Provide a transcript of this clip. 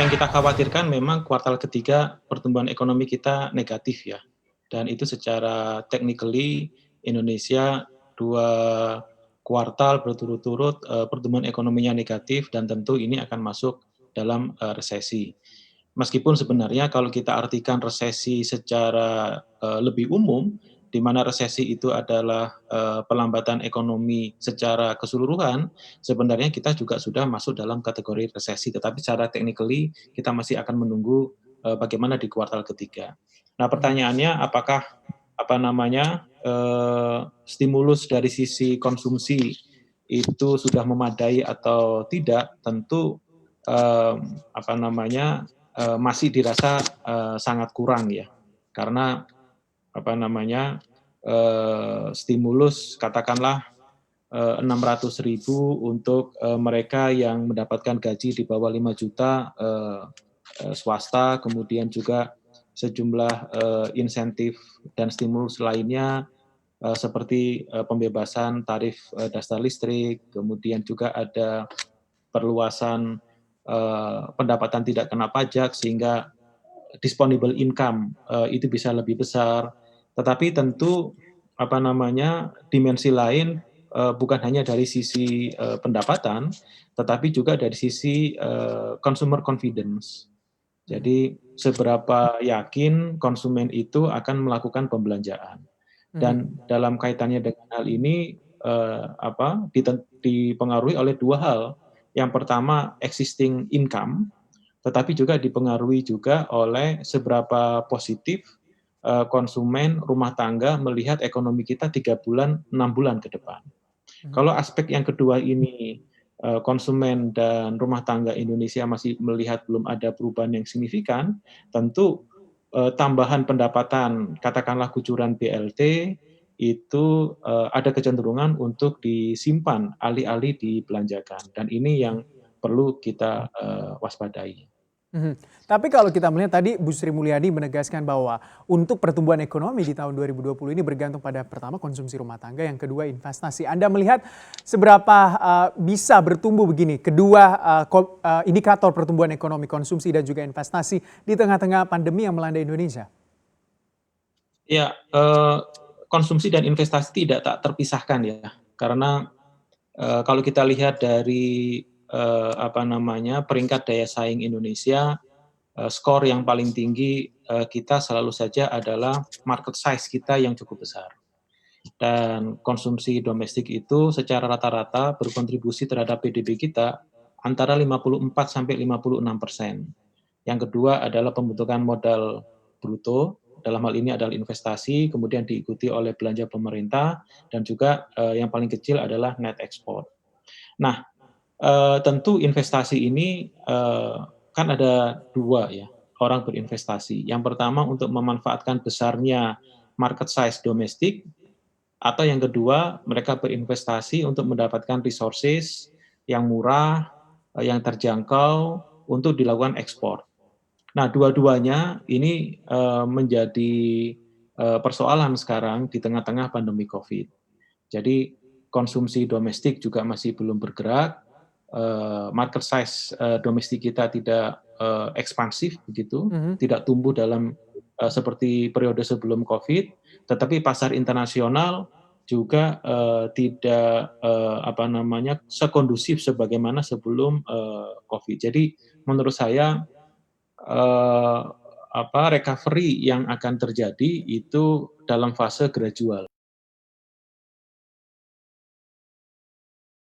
yang kita khawatirkan memang kuartal ketiga pertumbuhan ekonomi kita negatif ya, dan itu secara technically Indonesia 2 kuartal berturut-turut, pertumbuhan ekonominya negatif dan tentu ini akan masuk dalam, resesi. Meskipun sebenarnya kalau kita artikan resesi secara, lebih umum, di mana resesi itu adalah, pelambatan ekonomi secara keseluruhan, sebenarnya kita juga sudah masuk dalam kategori resesi, tetapi secara technically kita masih akan menunggu, bagaimana di kuartal ketiga. Nah, Mhm. pertanyaannya apakah, apa namanya, stimulus dari sisi konsumsi itu sudah memadai atau tidak, tentu, apa namanya, masih dirasa, sangat kurang ya. Karena, apa namanya, stimulus katakanlah 600.000 untuk, mereka yang mendapatkan gaji di bawah 5 juta, swasta, kemudian juga sejumlah, insentif dan stimulus lainnya, seperti, pembebasan tarif, dasar listrik, kemudian juga ada perluasan, pendapatan tidak kena pajak sehingga disponible income, itu bisa lebih besar. Tetapi tentu, apa namanya, dimensi lain, bukan hanya dari sisi, pendapatan, tetapi juga dari sisi, consumer confidence. Mhm. Jadi seberapa yakin konsumen itu akan melakukan pembelanjaan. Mhm. Dan dalam kaitannya dengan hal ini, dipengaruhi oleh 2 hal. Yang pertama existing income, tetapi juga dipengaruhi juga oleh seberapa positif, konsumen rumah tangga melihat ekonomi kita 3 bulan, 6 bulan ke depan. Mhm. Kalau aspek yang kedua ini, konsumen dan rumah tangga Indonesia masih melihat belum ada perubahan yang signifikan, tentu, tambahan pendapatan, katakanlah kucuran BLT, itu, ada kecenderungan untuk disimpan alih-alih dibelanjakan, dan ini yang perlu kita, waspadai. Mhm. Tapi kalau kita melihat tadi Bu Sri Mulyani menegaskan bahwa untuk pertumbuhan ekonomi di tahun 2020 ini bergantung pada pertama konsumsi rumah tangga, yang kedua investasi. Anda melihat seberapa bisa bertumbuh begini kedua indikator pertumbuhan ekonomi, konsumsi dan juga investasi di tengah-tengah pandemi yang melanda Indonesia? Ya, konsumsi dan investasi tidak tak terpisahkan ya, karena, kalau kita lihat dari, apa namanya, peringkat daya saing Indonesia, skor yang paling tinggi, kita selalu saja adalah market size kita yang cukup besar. Dan konsumsi domestik itu secara rata-rata berkontribusi terhadap PDB kita antara 54 sampai 56%. Yang kedua adalah pembentukan modal bruto, dalam hal ini adalah investasi, kemudian diikuti oleh belanja pemerintah, dan juga, yang paling kecil adalah net export. Nah, tentu investasi ini, kan ada 2 ya, orang berinvestasi. Yang pertama untuk memanfaatkan besarnya market size domestik, atau yang kedua mereka berinvestasi untuk mendapatkan resources yang murah, yang terjangkau untuk dilakukan ekspor. Nah, dua-duanya ini, menjadi, persoalan sekarang di tengah-tengah pandemi Covid. Jadi konsumsi domestik juga masih belum bergerak, market size, domestik kita tidak, ekspansif begitu, Mhm. tidak tumbuh dalam, seperti periode sebelum Covid, tetapi pasar internasional juga, tidak, apa namanya, sekondusif sebagaimana sebelum, Covid. Jadi menurut saya, recovery yang akan terjadi itu dalam fase gradual.